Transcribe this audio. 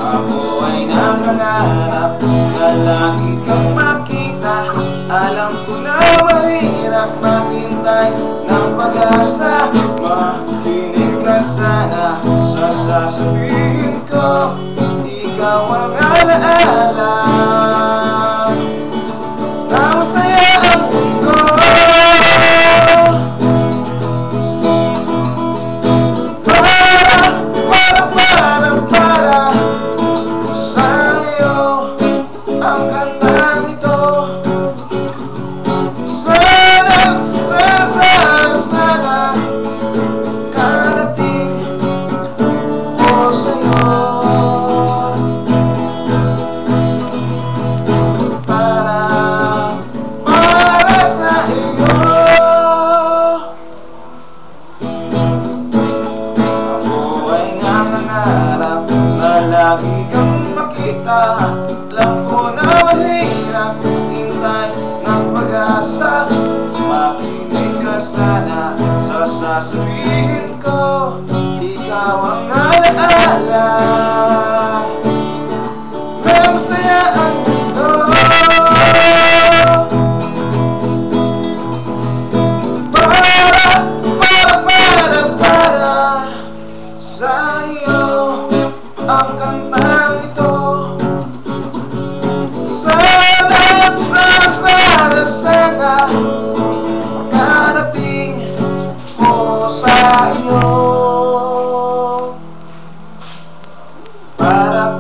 Ako ay nangangarap na lagi kang makita. Alam ko na mahirap maghintay ng pag-asa. Makinig ka sana sa sasabihin ko. Ikaw ang alaala na masaya ang mundo. Para sa'yo ang kantang ito. Sana, sana, sana karating ko sa'yo. Para sa iyo. Ako ay nangangarap na lagi kang makita. Alam ko na mahirap maghintay ng pag-asa. Makinig ka sana sa sasabihin ko. Ikaw ang alaala na masaya ang mundo. Para sa'yo ang kantang ito. Sana, sana, sana makarating ko sa iyo. Para